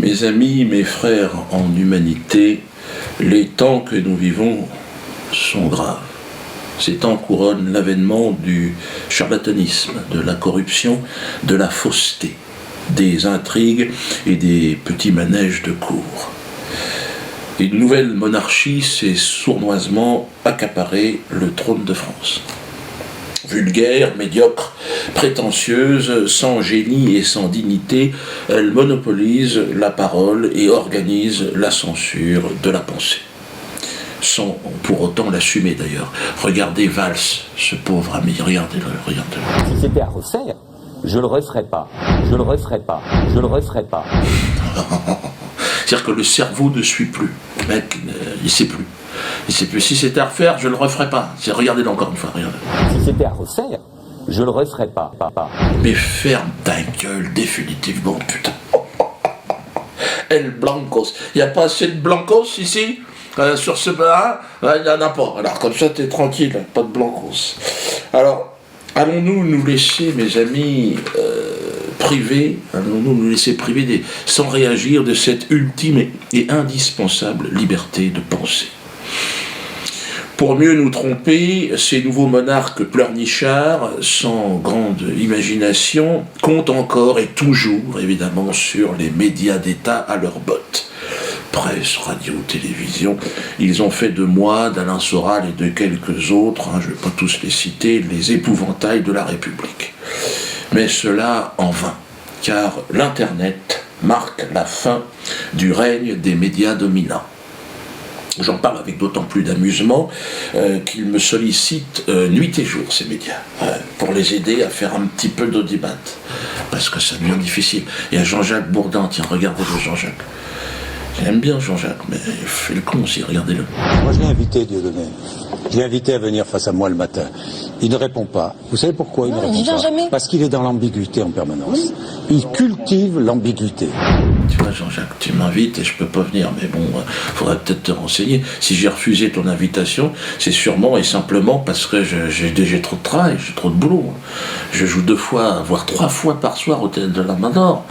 Mes amis, mes frères en humanité, les temps que nous vivons sont graves. Ces temps couronnent l'avènement du charlatanisme, de la corruption, de la fausseté, des intrigues et des petits manèges de cour. Une nouvelle monarchie s'est sournoisement accaparé le trône de France. Vulgaire, médiocre, prétentieuse, sans génie et sans dignité, elle monopolise la parole et organise la censure de la pensée. Sans pour autant l'assumer d'ailleurs. Regardez Valls, ce pauvre ami, regardez-le. Si c'était à refaire, je le referais pas, je le referais pas, je le referais pas. C'est-à-dire que le cerveau ne suit plus. Le mec, il sait plus. Il sait plus. Si c'était à refaire, je le referais pas. Regardez-le encore une fois, regardez. Si c'était à refaire, je le referais pas, papa. Mais ferme ta gueule définitivement, putain. El Blancos. Il n'y a pas assez de Blancos ici sur ce bar, il n'y en a pas. Alors comme ça, t'es tranquille, pas de Blancos. Alors, allons-nous nous laisser, mes amis, privés, allons-nous nous laisser priver sans réagir de cette ultime et indispensable liberté de penser. Pour mieux nous tromper, ces nouveaux monarques pleurnichards, sans grande imagination, comptent encore et toujours, évidemment, sur les médias d'État à leurs bottes. Presse, radio, télévision, ils ont fait de moi, d'Alain Soral et de quelques autres, je ne vais pas tous les citer, les épouvantails de la République. Mais cela en vain, car l'Internet marque la fin du règne des médias dominants. J'en parle avec d'autant plus d'amusement qu'ils me sollicitent nuit et jour, ces médias, pour les aider à faire un petit peu d'audimat, parce que ça devient difficile. Il y a Jean-Jacques Bourdin, tiens, regardez-le Jean-Jacques. J'aime bien Jean-Jacques, mais il fait le con aussi, regardez-le. Moi je l'ai invité, Dieudonné. Je l'ai invité à venir face à moi le matin. Il ne répond pas. Vous savez pourquoi il ne répond pas? Jamais. Parce qu'il est dans l'ambiguïté en permanence. Il cultive l'ambiguïté. Tu vois Jean-Jacques, tu m'invites et je peux pas venir, mais bon, faudrait peut-être te renseigner. Si j'ai refusé ton invitation, c'est sûrement et simplement parce que j'ai trop de travail, j'ai trop de boulot. Je joue 2 fois, voire 3 fois par soir au Théâtre de la Main d'Or.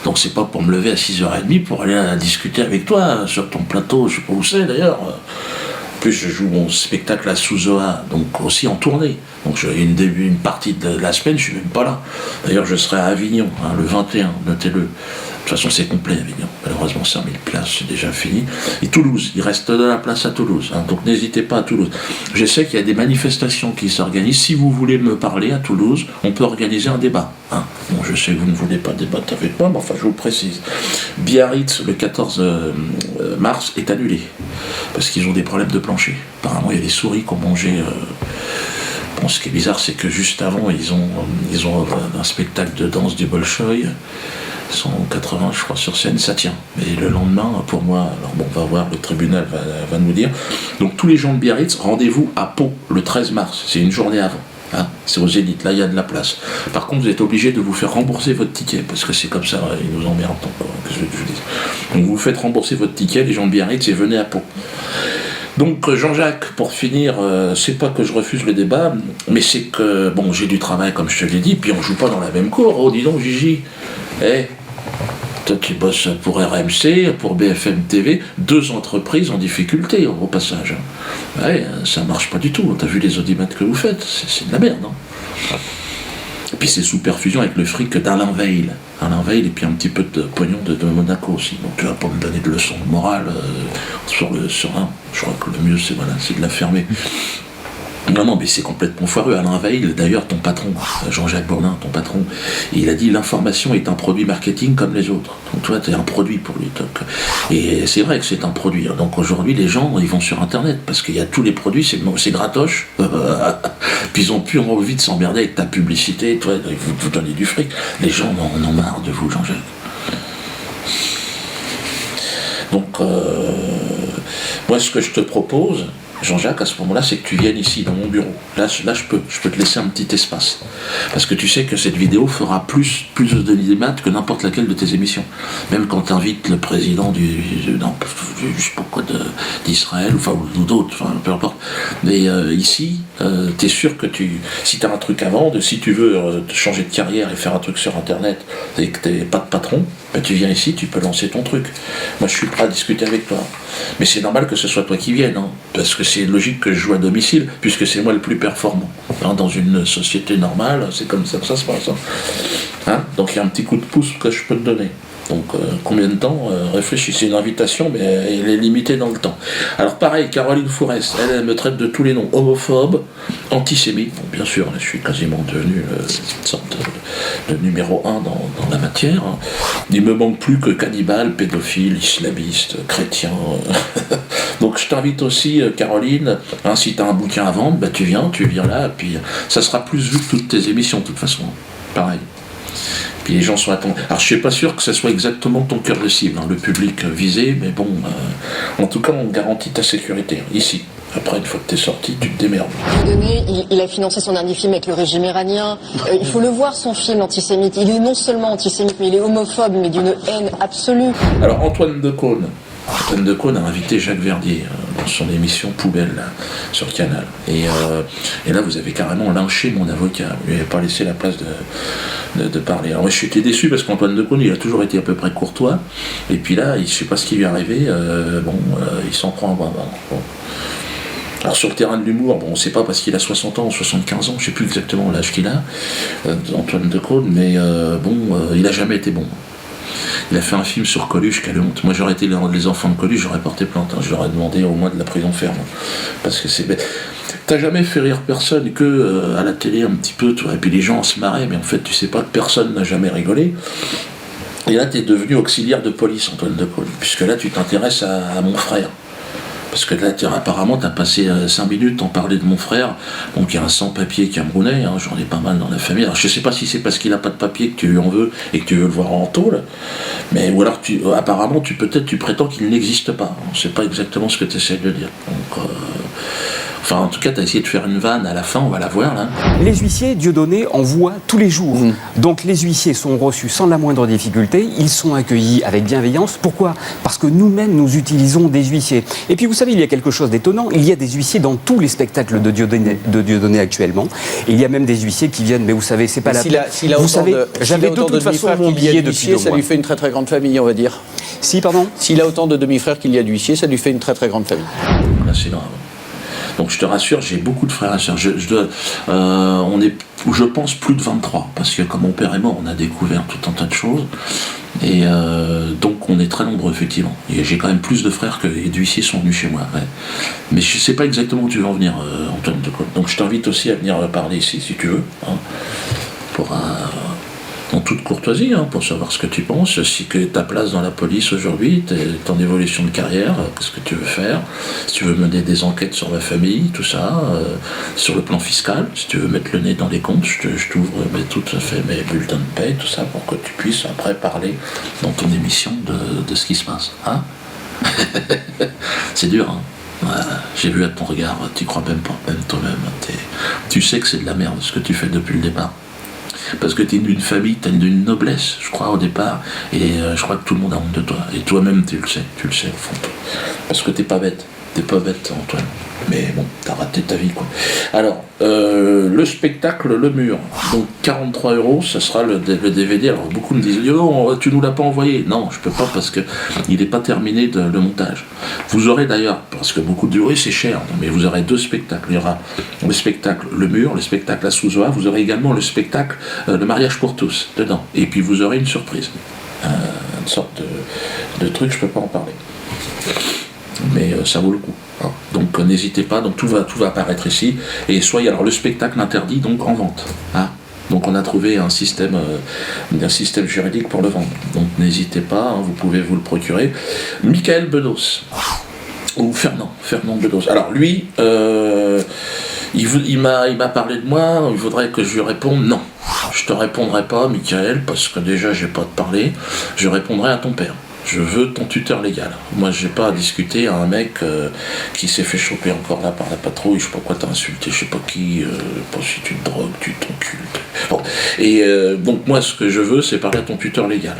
Donc c'est pas pour me lever à 6h30 pour aller discuter avec toi sur ton plateau, je sais pas où c'est d'ailleurs. En plus je joue mon spectacle à Souzoa, donc aussi en tournée. Donc une partie de la semaine, je suis même pas là. D'ailleurs je serai à Avignon, le 21, notez-le. De toute façon c'est complet Avignon, malheureusement 5000 places, c'est déjà fini. Et Toulouse, il reste de la place à Toulouse, donc n'hésitez pas à Toulouse. Je sais qu'il y a des manifestations qui s'organisent, si vous voulez me parler à Toulouse, on peut organiser un débat. Bon, je sais que vous ne voulez pas débattre avec moi, mais enfin je vous précise. Biarritz, le 14 mars, est annulé, parce qu'ils ont des problèmes de plancher. Apparemment il y a des souris qui ont mangé... Bon, ce qui est bizarre, c'est que juste avant, ils ont un spectacle de danse du Bolchoï, 180 je crois sur scène, ça tient. Mais le lendemain, pour moi, alors bon, on va voir, le tribunal va nous dire. Donc tous les gens de Biarritz, rendez-vous à Pau le 13 mars, c'est une journée avant. C'est au Zénith, là il y a de la place. Par contre, vous êtes obligé de vous faire rembourser votre ticket, parce que c'est comme ça, ils nous emmerdent. Qu'est-ce que je dis ? Donc vous faites rembourser votre ticket, les gens de Biarritz, et venez à Pau. Donc Jean-Jacques, pour finir, c'est pas que je refuse le débat, mais c'est que, bon, j'ai du travail comme je te l'ai dit, puis on joue pas dans la même cour. Oh, dis donc Gigi, toi qui bosses pour RMC, pour BFM TV, 2 entreprises en difficulté au passage. Ouais, ça marche pas du tout, t'as vu les audimats que vous faites, c'est de la merde, hein. Et puis c'est sous perfusion avec le fric d'Alain Veil. Alain Veil et puis un petit peu de pognon de Monaco aussi. Donc tu vas pas me donner de leçons de morale sur un. Je crois que le mieux c'est de la fermer. Non, mais c'est complètement foireux. Alain Veil, d'ailleurs, ton patron, Jean-Jacques Bourdin, ton patron, il a dit l'information est un produit marketing comme les autres. Donc toi, tu es un produit pour lui. Donc, et c'est vrai que c'est un produit. Donc aujourd'hui, les gens, ils vont sur Internet parce qu'il y a tous les produits, c'est gratoche. Puis ils ont plus envie de s'emmerder avec ta publicité. Toi, vous donnez du fric. Les gens en ont marre de vous, Jean-Jacques. Donc, moi, ce que je te propose, Jean-Jacques, à ce moment-là, c'est que tu viennes ici, dans mon bureau. Là, je peux te laisser un petit espace. Parce que tu sais que cette vidéo fera plus de démat que n'importe laquelle de tes émissions. Même quand tu invites le président je sais pas quoi, d'Israël, ou d'autres, enfin, peu importe. Mais ici, tu es sûr que si tu as un truc à vendre, si tu veux changer de carrière et faire un truc sur Internet, et que tu n'es pas de patron, ben tu viens ici, tu peux lancer ton truc. Moi, je suis prêt à discuter avec toi. Mais c'est normal que ce soit toi qui viennes, hein, parce que c'est logique que je joue à domicile, puisque c'est moi le plus performant. Hein, dans une société normale, c'est comme ça que ça se passe. Hein. Donc il y a un petit coup de pouce que je peux te donner. Donc combien de temps réfléchis, c'est une invitation, mais elle est limitée dans le temps. Alors pareil, Caroline Fourès, elle me traite de tous les noms, homophobe, antisémite. Bon, bien sûr, je suis quasiment devenu une sorte de numéro 1 dans la matière. Hein. Il me manque plus que cannibale, pédophile, islamiste, chrétien. Donc je t'invite aussi, Caroline, hein, si tu as un bouquin à vendre, bah, tu viens là, et puis ça sera plus vu que toutes tes émissions de toute façon. Pareil. Puis les gens sont attendus. Alors je suis pas sûr que ce soit exactement ton cœur de cible, hein, le public visé, mais bon, en tout cas on garantit ta sécurité, hein, ici. Après, une fois que t'es sorti, tu te démerdes. Dieudonné, il a financé son dernier film avec le régime iranien. Il faut le voir, son film antisémite. Il est non seulement antisémite, mais il est homophobe, mais d'une haine absolue. Alors Antoine Decaune a invité Jacques Verdier dans son émission Poubelle là, sur Canal. Et là, vous avez carrément lynché mon avocat. Vous lui avez pas laissé la place de parler. Alors moi, j'étais déçu parce qu'Antoine Decaune, il a toujours été à peu près courtois. Et puis là, je sais pas ce qui lui est arrivé. Il s'en prend un bras. Bon. Alors sur le terrain de l'humour, bon, on ne sait pas parce qu'il a 60 ans ou 75 ans, je ne sais plus exactement l'âge qu'il a, Antoine Decaune, mais il n'a jamais été bon. Il a fait un film sur Coluche, quelle honte. Moi j'aurais été les enfants de Coluche, j'aurais porté plainte, hein. Je leur ai demandé au moins de la prison ferme. Parce que c'est... T'as jamais fait rire personne que à la télé un petit peu, toi. Et puis les gens se marraient, mais en fait tu sais pas que personne n'a jamais rigolé. Et là t'es devenu auxiliaire de police, Antoine Decaune, puisque là tu t'intéresses à mon frère. Parce que là, apparemment, tu as passé 5 minutes à en parler de mon frère, donc il y a un sans-papier camerounais, hein, j'en ai pas mal dans la famille. Alors je sais pas si c'est parce qu'il n'a pas de papier que tu lui en veux et que tu veux le voir en tôle, mais ou alors apparemment tu prétends qu'il n'existe pas. On ne sait pas exactement ce que tu essaies de dire. Donc, enfin, en tout cas, tu as essayé de faire une vanne à la fin, on va la voir là. Les huissiers, Dieudonné, en voient tous les jours. Donc les huissiers sont reçus sans la moindre difficulté, ils sont accueillis avec bienveillance. Pourquoi ? Parce que nous-mêmes, nous utilisons des huissiers. Et puis vous savez, il y a quelque chose d'étonnant, il y a des huissiers dans tous les spectacles de Dieudonné actuellement. Et il y a même des huissiers qui viennent, mais vous savez, c'est pas la peine. Vous savez, j'avais de toute façon mon billet depuis 2 mois. Ça lui fait une très très grande famille, on va dire. Si, pardon ? S'il a autant de demi-frères qu'il y a d'huissiers, ça lui fait une très très grande famille. Là, c'est grave. Donc je te rassure, j'ai beaucoup de frères et sœurs. On est, je pense, plus de 23, parce que comme mon père est mort, on a découvert tout un tas de choses. Et donc on est très nombreux, effectivement. Et j'ai quand même plus de frères que d'huissiers sont venus chez moi. Ouais. Mais je ne sais pas exactement où tu veux en venir, Antoine Decaune. Donc je t'invite aussi à venir parler ici, si tu veux. Hein, en toute courtoisie, hein, pour savoir ce que tu penses, si que ta place dans la police aujourd'hui, ton évolution de carrière, qu'est-ce que tu veux faire, si tu veux mener des enquêtes sur ma famille, tout ça, sur le plan fiscal, si tu veux mettre le nez dans les comptes, je t'ouvre tout à fait mes bulletins de paie, tout ça, pour que tu puisses après parler dans ton émission de ce qui se passe. Hein. C'est dur, hein. Ouais, j'ai vu à ton regard, tu crois même pas, même toi-même, tu sais que c'est de la merde ce que tu fais depuis le départ. Parce que tu es d'une famille, tu es d'une noblesse, je crois, au départ, et je crois que tout le monde a honte de toi. Et toi-même, tu le sais, au fond. Parce que t'es pas bête, Antoine. Mais bon, t'as raté ta vie, quoi. Alors, le spectacle Le Mur, donc 43 €, ça sera le DVD. Alors, beaucoup me disent, oh, tu nous l'as pas envoyé. Non, je peux pas, parce que il n'est pas terminé le montage. Vous aurez d'ailleurs, parce que beaucoup de oui, c'est cher, mais vous aurez 2 spectacles. Il y aura le spectacle Le Mur, le spectacle La Souzoa, vous aurez également le spectacle Le Mariage pour tous, dedans. Et puis vous aurez une surprise. Une sorte de truc, je peux pas en parler. Mais ça vaut le coup. Hein. Donc n'hésitez pas, donc tout va apparaître ici. Et soyez, alors le spectacle interdit donc en vente. Hein. Donc on a trouvé un système juridique pour le vendre. Donc n'hésitez pas, hein, vous pouvez vous le procurer. Michael Bedos, ou Fernand Bedos. Alors lui, il m'a parlé de moi, il voudrait que je lui réponde non. Je te répondrai pas, Michael, parce que déjà j'ai pas de parler, je répondrai à ton père. Je veux ton tuteur légal. Moi, j'ai pas à discuter à un mec qui s'est fait choper encore là par la patrouille. Je sais pas quoi t'as insulté, je sais pas qui. Pas si tu te drogues, tu t'encules. Bon. Et donc moi, ce que je veux, c'est parler à ton tuteur légal.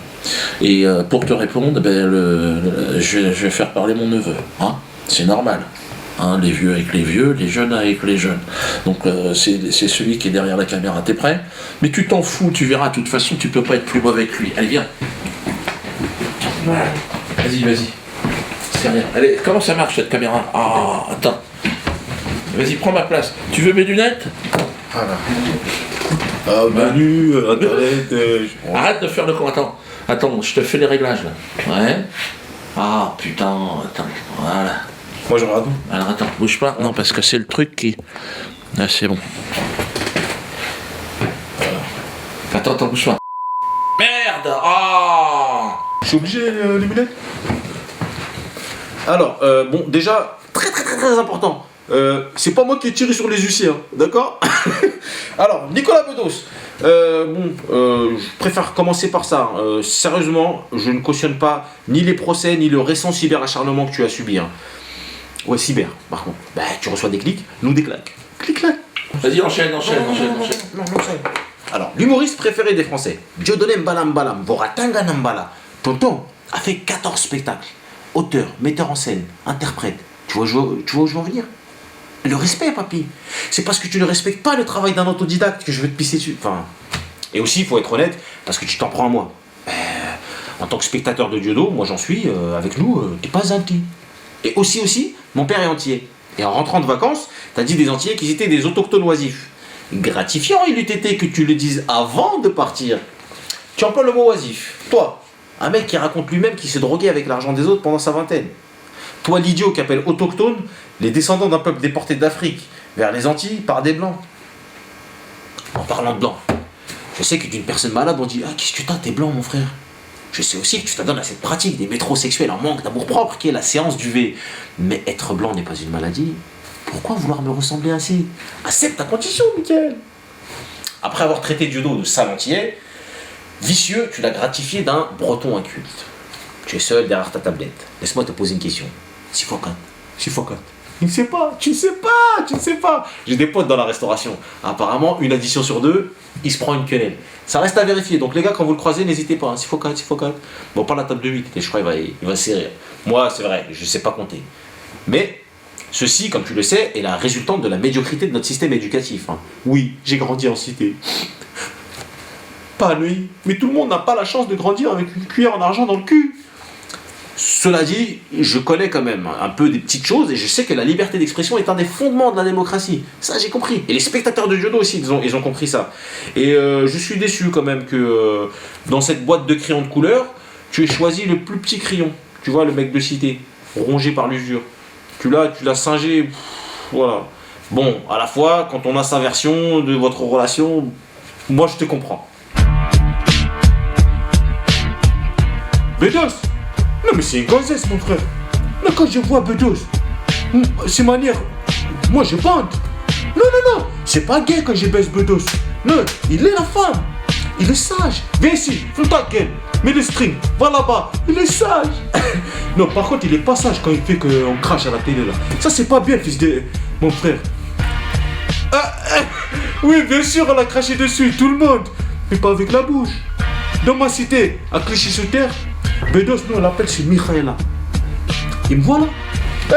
Et pour te répondre, je vais faire parler mon neveu. Hein, c'est normal. Hein, les vieux avec les vieux, les jeunes avec les jeunes. Donc c'est celui qui est derrière la caméra. T'es prêt? Mais tu t'en fous, tu verras. De toute façon, tu peux pas être plus mauvais que lui. Allez, viens. Vas-y. C'est rien. Allez, comment ça marche cette caméra? Ah, attends. Vas-y, prends ma place. Tu veux mes lunettes? Voilà. Ah, menu, internet. Arrête de faire le con. Attends, je te fais les réglages là. Ouais. Ah, putain, attends. Voilà. Moi, je regarde. Alors attends, bouge pas. Non, parce que c'est le truc qui. Ah, c'est bon. Attends, bouge pas. Merde! Ah! Je suis obligé, les lunettes. Alors, bon, déjà, très important. C'est pas moi qui ai tiré sur les huissiers, hein, d'accord? Alors, Nicolas Bedos. Je préfère commencer par ça. Sérieusement, je ne cautionne pas ni les procès, ni le récent cyberacharnement que tu as subi. Hein. Ouais, cyber, par contre. Bah, tu reçois des clics, nous des claques. Clic-clac. Vas-y, enchaîne. Non, alors, l'humoriste préféré des Français, Dieudonné Mbalam, Voratanga Nambala, Tonton, a fait 14 spectacles. Auteur, metteur en scène, interprète. Tu vois où je veux en venir? Le respect, papy. C'est parce que tu ne respectes pas le travail d'un autodidacte que je veux te pisser dessus. Enfin, et aussi, il faut être honnête, parce que tu t'en prends à moi. En tant que spectateur de Diodo, moi j'en suis, avec nous, t'es pas anti. Et aussi, mon père est entier. Et en rentrant de vacances, t'as dit des entiers qu'ils étaient des autochtones oisifs. Gratifiant il eût été que tu le dises avant de partir. Tu emploies le mot oisif. Toi, un mec qui raconte lui-même qu'il s'est drogué avec l'argent des autres pendant sa vingtaine. Toi, l'idiot qui appelle autochtone les descendants d'un peuple déporté d'Afrique vers les Antilles par des blancs. En parlant de blanc, je sais que d'une personne malade, on dit « Ah, qu'est-ce que tu t'as, t'es blanc, mon frère ?» Je sais aussi que tu t'adonnes à cette pratique des métrosexuels en manque d'amour-propre qui est la séance du V. Mais être blanc n'est pas une maladie. Pourquoi vouloir me ressembler ainsi? Accepte ta condition, Mickaël. Après avoir traité Diodo de sale entier, vicieux, tu l'as gratifié d'un breton inculte. Tu es seul derrière ta tablette. Laisse-moi te poser une question. Sifocat. Tu ne sais pas. J'ai des potes dans la restauration. Apparemment, une addition sur deux, il se prend une quenelle. Ça reste à vérifier. Donc les gars, quand vous le croisez, n'hésitez pas. Sifocat. Bon, pas la table de 8. Et je crois qu'il va serrer. Moi, c'est vrai, je ne sais pas compter. Mais ceci, comme tu le sais, est la résultante de la médiocrité de notre système éducatif. Hein. Oui, j'ai grandi en cité. Pas lui. Mais tout le monde n'a pas la chance de grandir avec une cuillère en argent dans le cul. Cela dit, je connais quand même un peu des petites choses et je sais que la liberté d'expression est un des fondements de la démocratie. Ça, j'ai compris. Et les spectateurs de Diodo aussi, ils ont compris ça. Et je suis déçu quand même que dans cette boîte de crayons de couleur, tu aies choisi le plus petit crayon. Tu vois, le mec de cité, rongé par l'usure. Tu l'as singé. Voilà. Bon, à la fois, quand on a sa version de votre relation, moi je te comprends. Bedos! Non mais c'est une gonzesse mon frère. Là quand je vois Bedos, ses manières, moi je bande. Non, c'est pas gay quand je baisse Bedos. Non, il est la femme. Il est sage. Viens ici, fous ta gueule. Mets le string, va là-bas. Il est sage. Non, par contre, il est pas sage quand il fait qu'on crache à la télé là. Ça c'est pas bien, fils de mon frère. Oui, bien sûr, on a craché dessus, tout le monde. Mais pas avec la bouche. Dans ma cité, à Clichy-sous-Terre, Bedos, nous on l'appelle, c'est Michaela. Et me voilà.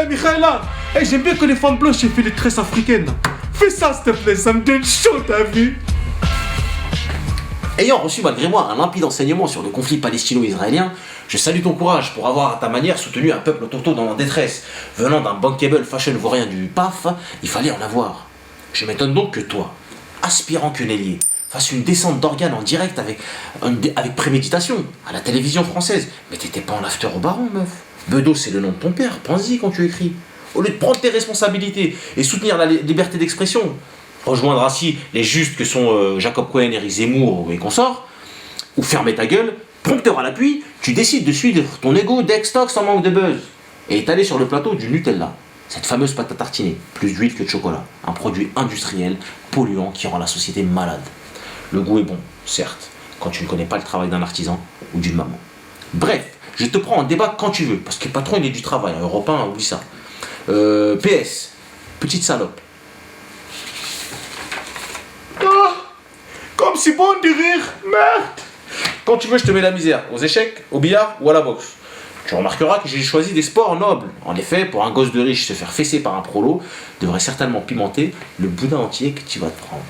Michaela, j'aime bien que les femmes blanches aient fait les tresses africaines. Là. Fais ça, s'il te plaît, ça me donne chaud, t'as vu? Ayant reçu malgré moi un limpide enseignement sur le conflit palestino-israélien, je salue ton courage pour avoir à ta manière soutenu un peuple autochtone en détresse. Venant d'un bankable fashion vaurien du PAF, il fallait en avoir. Je m'étonne donc que toi, aspirant quenellier, fasse une descente d'organes en direct avec préméditation, à la télévision française. Mais t'étais pas en after au baron, meuf. Bedos, c'est le nom de ton père, pense-y quand tu écris. Au lieu de prendre tes responsabilités et soutenir la liberté d'expression, rejoindre ainsi les justes que sont Jacob Cohen, Éric Zemmour et consorts, ou fermer ta gueule, prompteur à l'appui, tu décides de suivre ton ego d'ex-tox sans manque de buzz, et étaler sur le plateau du Nutella. Cette fameuse pâte à tartiner, plus d'huile que de chocolat, un produit industriel, polluant qui rend la société malade. Le goût est bon, certes, quand tu ne connais pas le travail d'un artisan ou d'une maman. Bref, je te prends en débat quand tu veux, parce que le patron, il est du travail, un Europe 1, oublie ça. PS, petite salope. Ah, comme c'est bon de rire, merde. Quand tu veux, je te mets la misère, aux échecs, au billard ou à la boxe. Tu remarqueras que j'ai choisi des sports nobles. En effet, pour un gosse de riche, se faire fesser par un prolo devrait certainement pimenter le boudin entier que tu vas te prendre.